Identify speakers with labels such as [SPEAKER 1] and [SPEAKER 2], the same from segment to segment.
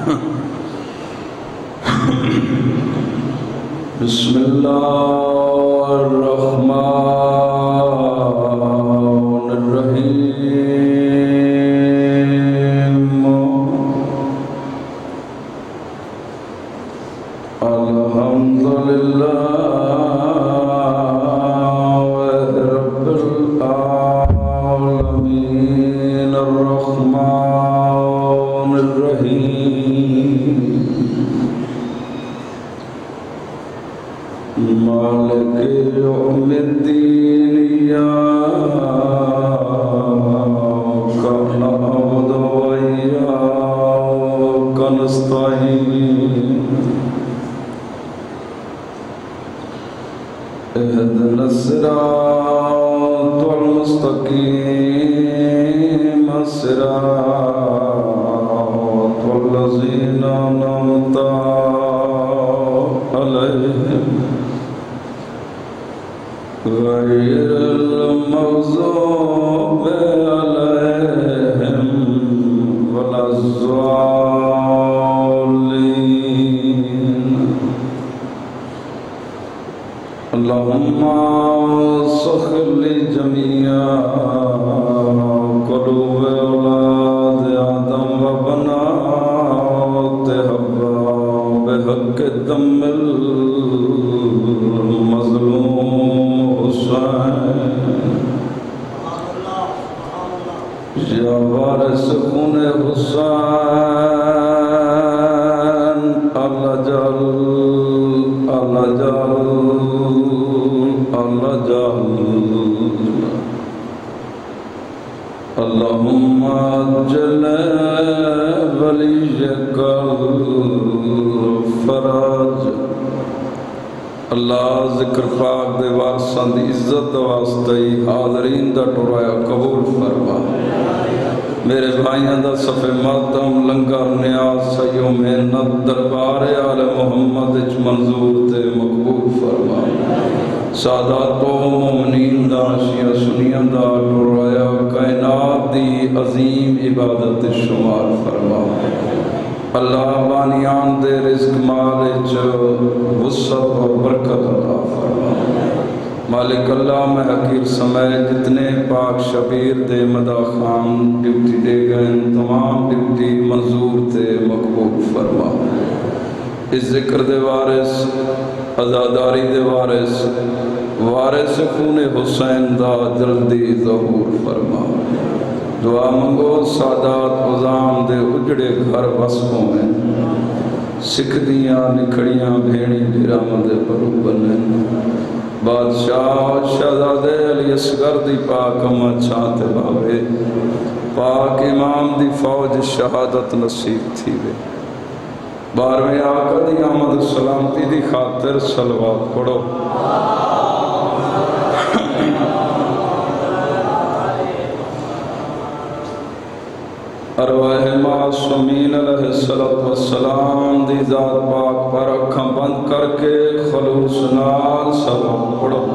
[SPEAKER 1] بسم اللہ الرحمن الرحیم الحمد للہ رب العالمین الرحمن الرحیم مالک یوم الدین ایاک نعبد و ایاک نستعین اهدنا الصراط المستقيم صراط الذين أنعمت عليهم غير المغضوب عليهم ولا الضالين اللهم سخر لجميع قلوب أولاد آدم وبنات حواء بحق الدم المظلوم حسین یا وارث خون حسین اللہ جل اللہ جل اللہ جل اللہم اجل ولیک الفرج اللہ ذکر پاک دے وارثاں دی عزت واسطے حاضرین دا ٹرایا قبول فرما میرے بھائیاں دا صف ماتم لنگر نیاز سیوں محنت دربار آل محمد اچ منظور تے مقبول فرما سادات و مومنین دا عشیہ سنیاں دا ٹرایا کائنات دی عظیم عبادت شمار فرما اللہ بانیان دے رزق مالج وسعت اور برکت عطا فرما مالک اللہ میں حقیر سمیت جتنے پاک شبیر دے مدہ خان ڈیوٹی دے گئے تمام ڈیوٹی منظور تے مقبول فرما اس ذکر دے وارث عزاداری دے وارث وارث خون حسین دا جلدی ظہور فرما دعا منگو سادات عظام دے اجڑے گھر وسبوں میں سکھ دیاں نکھڑیاں بھیڑی برامد پرو بنے بادشاہ شہزادے علی اصغر دی پاک اما چھانتے بابے پاک امام دی فوج شہادت نصیب تھی وے بارویں آقا دی آمد سلامتی دی خاطر صلوات پڑھو ارواح معصومین علیہ السلام دی ذات پاک پر اکھاں بند کر کے خلوص نال صلوات پڑھو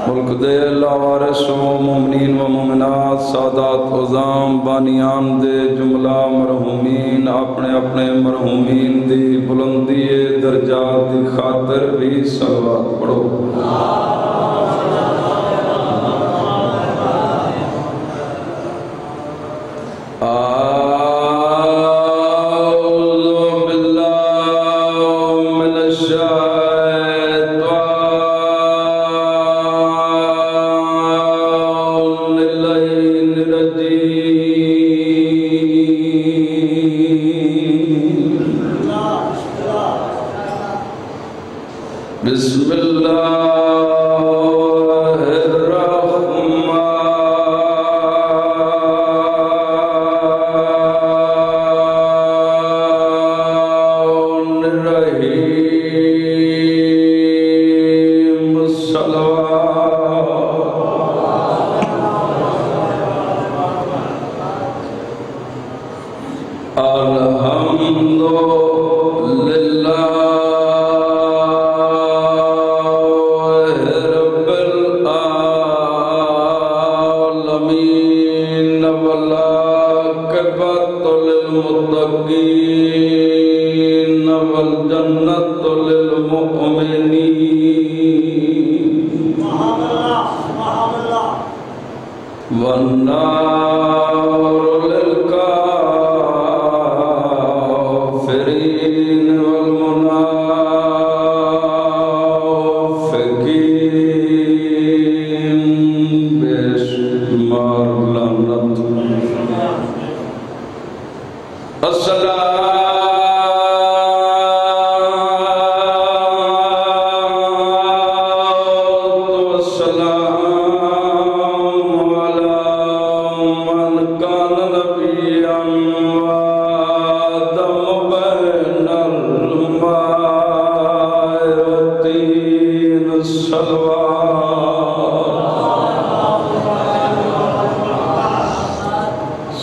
[SPEAKER 1] ملک دے اللہ وارث و مومنین و مومنات سادات عظام بانیان دے جملہ مرحومین اپنے اپنے مرحومین دی بلندی درجات دی خاطر بھی صلوات پڑھو بسم اللہ والنار للكافرين والمنافقين بشمار لعنت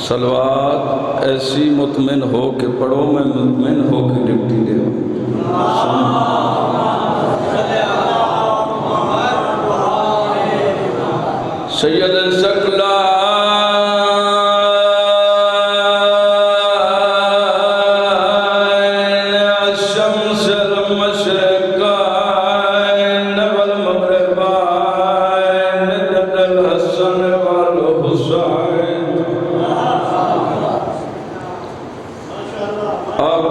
[SPEAKER 1] صلوات ایسی مطمئن ہو کہ پڑھو میں مطمئن ہو کے ڈپٹی لے سید الثقلین الشمس المشرقین والمغربین جد الحسن والحسین اب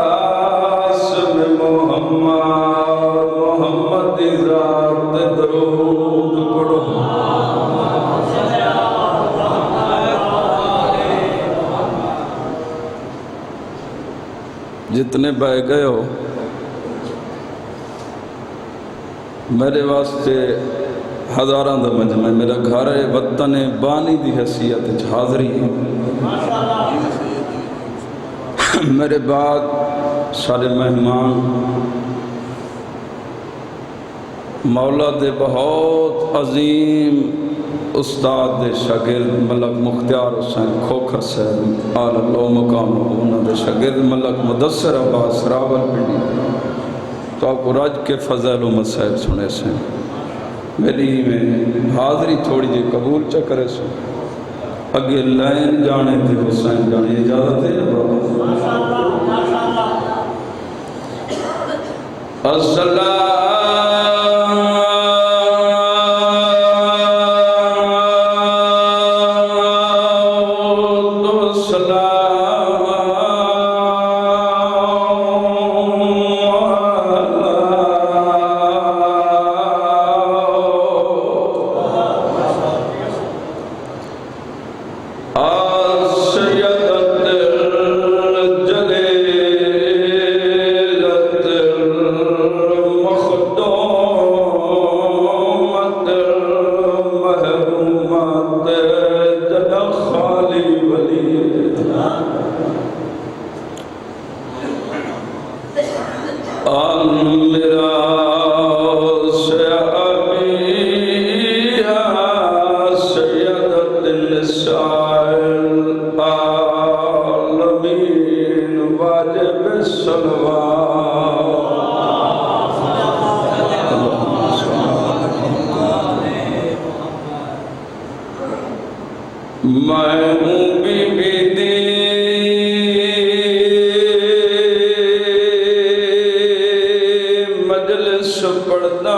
[SPEAKER 1] القاسم محمد ذات درود پڑھو جتنے بہ گئے ہو میرے واسطے ہزاراں دا مجمع میرا گھر ہے وطن بانی دی حیثیت حاضری ہے میرے بعد سارے مہمان مولا دے بہت عظیم استاد دے شاگرد ملک مختار حسین کھوکھر صاحب آل اللہ مقام انہوں دے شاگرد ملک مدثر عباس راول پنڈی تو آپ کو رج کے فضل و مسائب سنے سے میری میں حاضری تھوڑی جی قبول چکرے سو اگے لائن جانے تھے حسین جانے اجازت ہے میں ہوں بی بی دی مجلس پڑھتا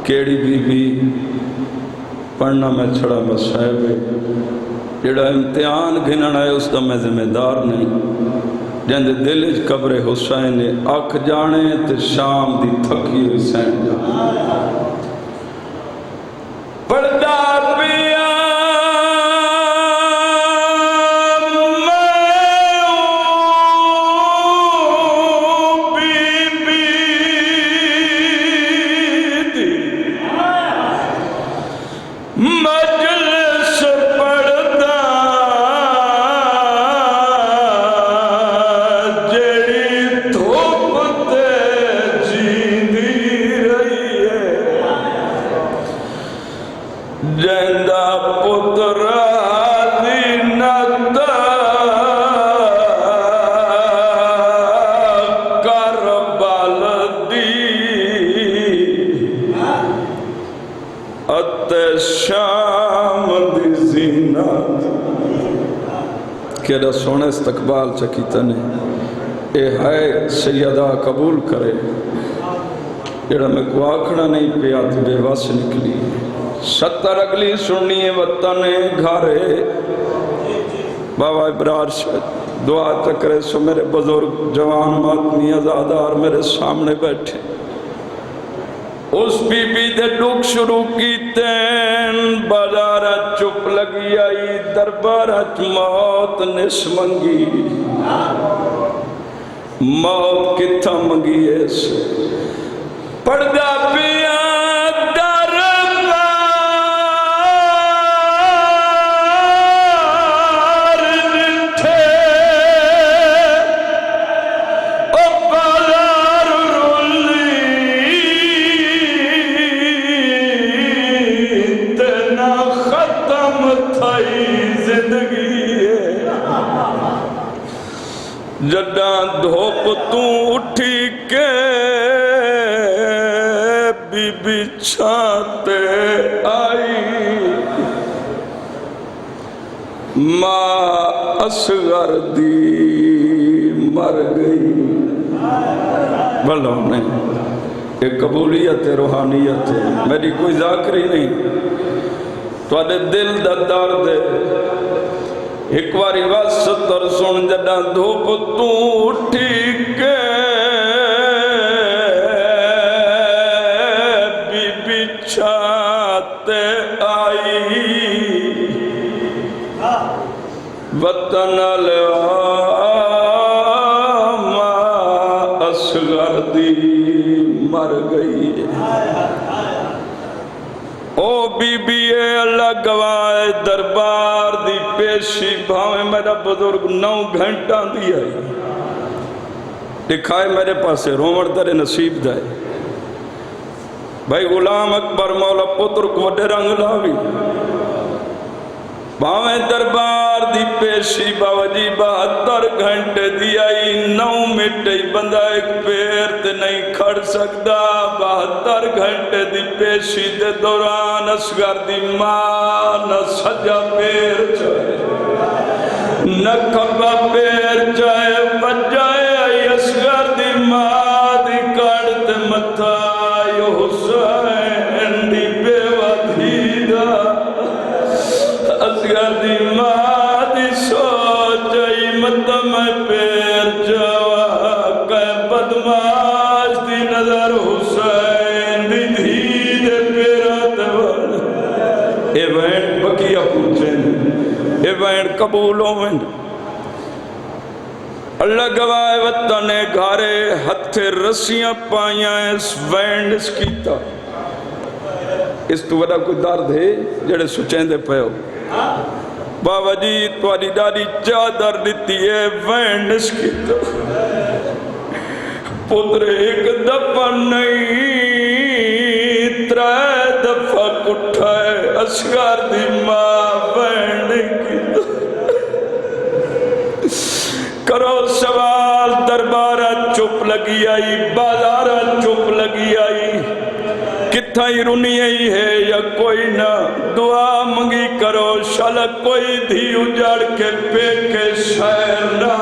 [SPEAKER 1] کیڑی بی بی پڑھنا میں چھڑا مسائب ہے جڑا امتحان گھننا ہے اس کا میں ذمہ دار نہیں جند دل قبر حسین اکھ جانے تے شام دی تھکی حسین جانے پڑھتا پیا مجلس پڑھتا جیڑی دھوپ تے جیندی رہی ہے جیندہ پتر آدھی نتا کربل دی ات شام دی زینت کہ سونے استقبال چکیتا نے اے ہے سیدہ قبول کرے جڑا میں کو آکھنا نہیں پیا تو بے وس نکلی 70 اگلی سننی وطن گھارے بابا ابرار شاید دعا چکرے سو میرے بزرگ جوان ماتمی ازادار میرے سامنے بیٹھے اس بی بی دے ڈوک شروع کی تین بازارہ چپ لگی آئی دربارہ موت نس منگی موت کتھا منگی ایسے پردہ پیا جڈاں دھوپ تو اٹھی کے بی بی چھاتے آئی ماں اصغر دی مر گئی بلو نہیں یہ قبولیت روحانیت ہے میری کوئی ذاکری نہیں تو آدھے دل دا درد ہے ایک واری واسطر سن جڈاں دھوپ تو اٹھی کے بی بی چھاتے آئی وطن ماں اصغر دی مر گئی او بی بی اللہ گواہ دربار دی پیشی بھاویں میرا بزرگ 9 گھنٹہ دی آئی دکھائے میرے پاسے رومر در نصیب دائے بھائی غلام اکبر مولا پتر کو وڈے رنگ لاوی بھاویں دربار دی پیشی باوجی 72 گھنٹے دی آئی 9 منٹ بندہ ایک پیر تے نہیں کھڑ سکتا 72 گھنٹے دی پیشی دے دوران اصغر دی ماں نہ سجا پیر چاہے نہ کھبا پیر چاہے بجائے آئی اصغر دی ماں دی کڑ تے متھا یو حسین دی بے ودھی دا اصغر دی ماں دی سوچ ای مطمع میں پیر جوا کہ بدماش دی نظر حسین دی دھی دے پیرات بڑھ اے بین بکیہ پوچھیں اے بین قبول ہوئیں اللہ گواہ وطن گھارے ہتھے رسیاں پائیاں اس وینڈ اس کیتا اس تو وڈا کوئی درد ہے جڑے سچیں دے پہ ہو بابا جی تواری داری چادر دیتی ہے وینڈس کی تو پتر ایک دفعہ نہیں 3 دفعہ کٹھائے اصغر دی ماں وینڈ کی تو کرو سوال دربارہ چپ لگی آئی بازارہ چپ لگی آئی کتھائی رونی ہی ہے یا کوئی نہ دعا منگی کرو شلک کوئی دھی اجڑ کے پیکے شہر نہ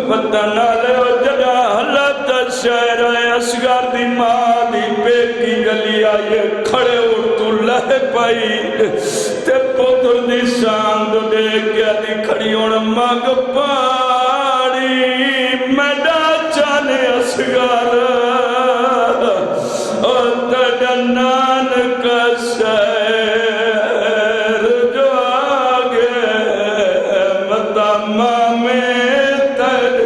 [SPEAKER 1] وطن آلے و جڑا حلت شہر ہے اصغر دی ماں دی پیکی گلی آئے کھڑے اٹھو لہ پائی تے پتر دی ساند دے گیا دی کھڑی ان مگ پاڑی میڈا چانے اصغر نانک سیر جو آگے مدامہ میں تر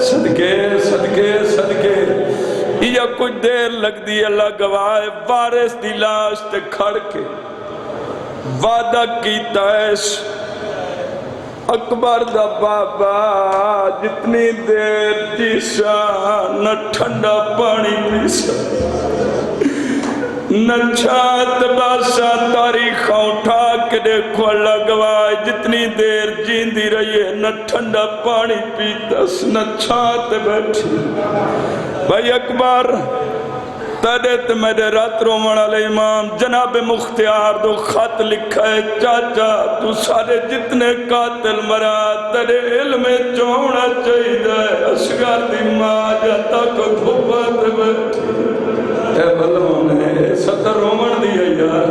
[SPEAKER 1] صدقے صدقے صدقے یہ کچھ دیر لگ دی اللہ گواہ وارث دی لاش تے کھڑ کے وعدہ کیتا ہے اکبر دا بابا جتنی دیر جیسا نہ ٹھنڈا پانی پیسا نہ چھات باسا تاریخ اٹھا کے دیکھو اللہ گواہ جتنی دیر جیندی رہی ہے نہ ٹھنڈا پانی پیتا نہ چھات بیٹھی بھائی اکبر تیرے میرے رات رومن والے امام جناب مختار دو خط لکھا ہے، چاچا تو سارے جتنے قاتل مرا تیرے علم چونا چاہیے، اصغر دی ماں جاتا کو دھوپا تے بیٹھی اے بلوں نے صدر رومن دیا یار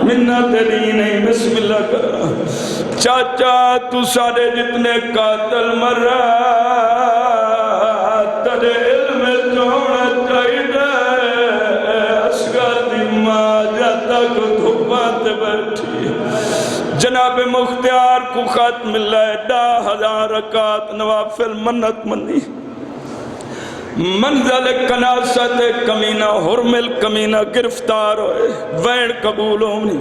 [SPEAKER 1] منہ تیری نہیں، بسم اللہ کرا چاچا تو سارے جتنے قاتل مرا تیرے علم چونا چاہیے، کو دھوپات بیٹھی جناب مختار کو خط ملا ہے 10,000 رکعت نوافل منت منی منزل کناست کمینہ حرمل کمینہ گرفتار ہوئے وین قبول ہونی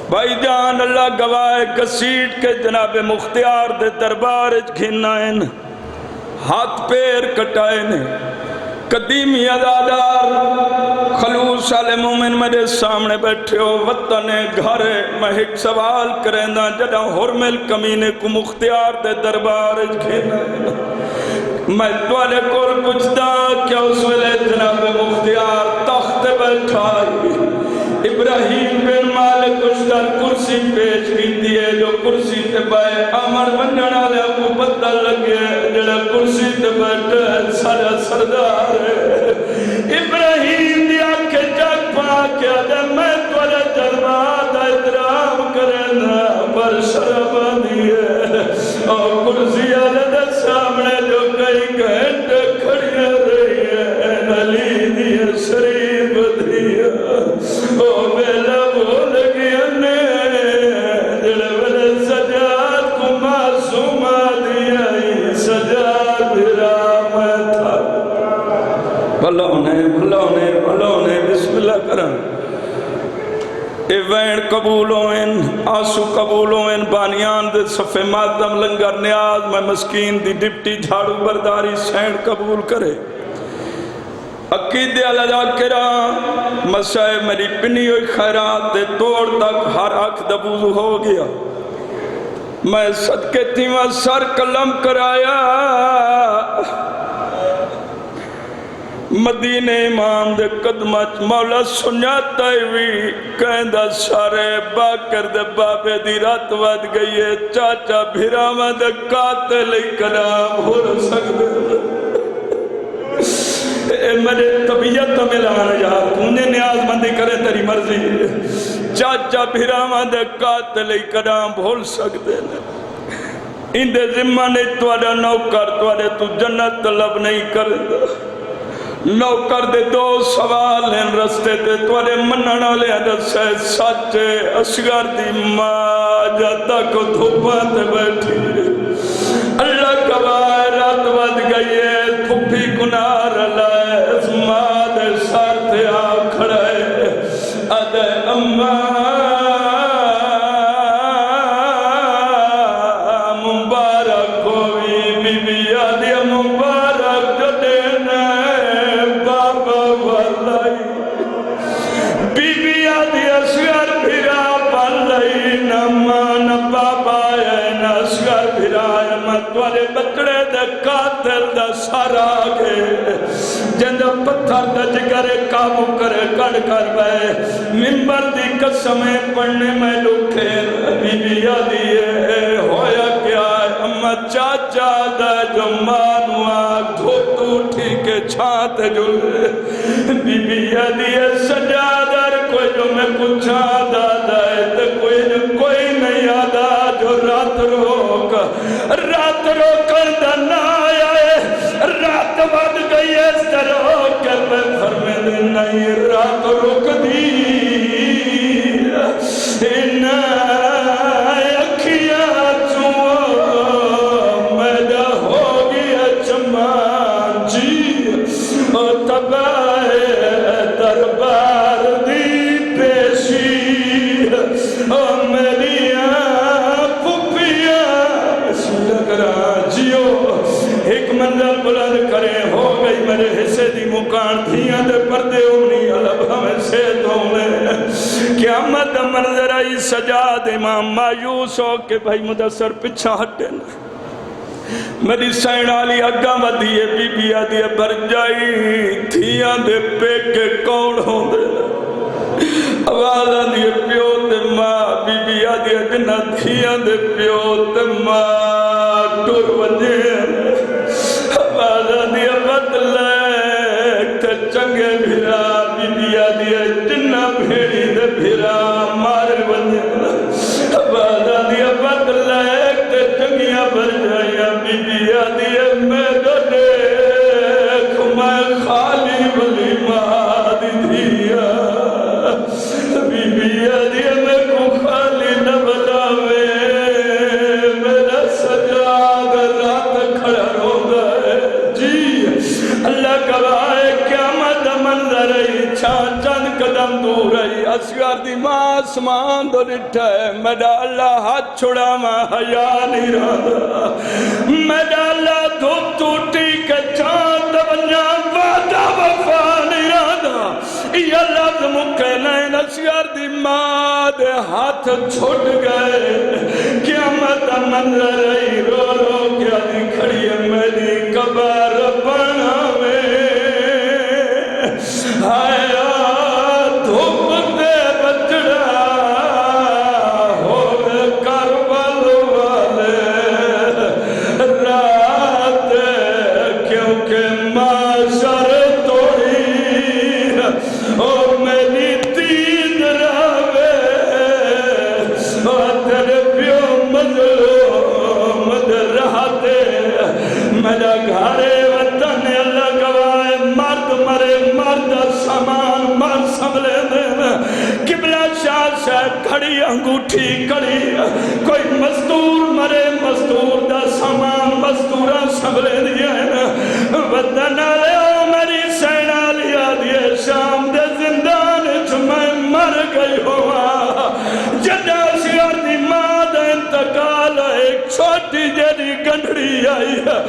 [SPEAKER 1] بھائی جان اللہ گواہ گسیٹ کے جناب مختار دے دربار گھنائن ہاتھ پیر کٹائن قدیمی عزادار خلوص علی مومن میرے سامنے بیٹھے ہو وطن گھر میں ایک سوال کریں دا جڑا حرمل کمینے کو مختار دے دربار گھینا میں توالے کول پوچھتا کیا اس ویلے جناب مختار تخت بیٹھائی ابراہیم بن مالک اشتر کرسی پیش کی دیئے جو کرسی تے بائے عمر بننا لے ابو بدل لگے جڑا کرسی تے بیٹھے سارا سردار ہے ابراہیم دیا کہ جگ پا کیا دے میں تولے جلوہ دا اترام کرنا پر شرم دیئے اور کرسی آلے دے سامنے جو کئی گھنٹے کھڑی رہی ہے نلی دیئے شریف دیئے او بیلا بول گیا نے دل بلے سجاد کو معصومہ دیا سجاد رام تھا بھلونے بسم اللہ کرن ایوین قبول ہوئن آنسو قبول ہوئن بانیان دے صفحے ماتم لنگر نیاز میں مسکین دی ڈپٹی جھاڑو برداری سینڈ قبول کرے عقیدے اللہ کرا مسائے میری پنی ہوئی خیرات دے توڑ تک ہر اکھ دبوزو ہو گیا میں صدقے تیمہ سر قلم کرایا مدینہ امام دے قدمت مولا سنیاتا ہوئی کہندہ سارے باکر دے بابے دی رات ود گئی ہے چاچا بھیراما دے قاتل کرام ہو سکتے میرے طبیعت ملان یار انہیں نیاز مندی کرے تیری مرضی چاچا بھیراما دے قاتل کرام بھول سکتے ان دے ذمہ نہیں توڑا نوکر توڑے تو جنت طلب نہیں کردہ نوکر دے دو سوال ہیں رستے تے توڑے مننا لے دسے سچے اصغر دی ماں جاتا کو دھوپا تے بیٹھی اللہ گواہ رات ود گئی ہے پھپی گناہ رلائے اس ماں دے سار تے آ کھڑے ادھے اماں مبارک ہوئی بی بی آدھی مبارک جدے بی بی آدھی اصغر بھیرا پالائی نمان بابا این اصغر بھیرا متوالے بچڑے دے قاتل دا سارا آگے جندہ پتھر دا جگرے کامو کرے کڑ کر بے ممبر دی قسمیں پڑھنے میں لکھے بی بی آدھی ہویا کیا اما چاچا دا جو مانو آگ دھوتو ٹھیکے چھانتے جلے بی بی آدھی سجادر کوئی جو میں کچھ آدھا دائے تو کوئی نہیں آدھا جو رات روک دنا آیا ہے رات بد گئی ہے اس طرح کے پہ فرمے دن نہیں رات روک دی اکھیاں چون میدہ ہو گیا چمان جی تباہ دربار دی پیشی میریاں پھپیاں بسم اللہ کرا جیو ایک منزل بلند کرے ہو گئی میرے حصے دی مکان تھیاں دے پردے ہونی علب ہمیں سے دونے قیامت منظر آئی سجاد امام مایوس ہو کہ بھائی مدثر پچھا ہٹے نا میری سین والی اگاں ودیے بی بی آدھی برجائی تھیاں دے پیکے کون ہوندے آواز آدھی پیو تے ماں بی بی آدھی جنہ تھیاں دے پیو تے ماں ٹر وجے آواز آدھی بدلے تے چنگے بھرا بی بی آدھی جنہ بھیڑی دے بھرا مار وجے آواز آدھی بدلے تے چنگیاں بھر جائیاں بی بی آدھی میرے دیکھ میں خالی ولی ماں دی دھیا بی بی آدھی میں کو خالی نہ بلاوے میرا سجاد رات کھڑا روندہ ہے جی اللہ گواہ قیامت منظر ہے چھان چند قدم دور ہے اسگار دی ماں آسمان دو نٹھا ہے میرا اللہ ہاتھ چھڑا ماں حیا نہیں رہا میرا اللہ دھوپ ٹوٹی کے چاند بنیا وعدہ وفا نہیں رہا یہ لفظ مکہ نہیں نسیار دی ماں دے ہاتھ چھوٹ گئے قیامت منظر ہے رو رو کیا دی کھڑی ہے میری قبر بناوے آیا دھوپ دے بچڑا ہوئے کربل والے رات کیونکہ معاشر توڑی اور میری دید راوے اور تیرے پیو مظلوم در رہتے میرا گھارے وطن اللہ گواہ مرد مرے مرد سامان مر سنبھلے دینا قبلہ شاہ شاہ کھڑی انگوٹھی کھڑی کوئی مزدور مرے مزدور دا سامان مزدورہ سنبھلے دیا ہے نا وطن آلے میری سینہ لیا دیے شام دے زندان میں مر گئی ہوا جدہ سیار دی ماں دا انتقال ایک چھوٹی جیری گنڈڑی آئی ہے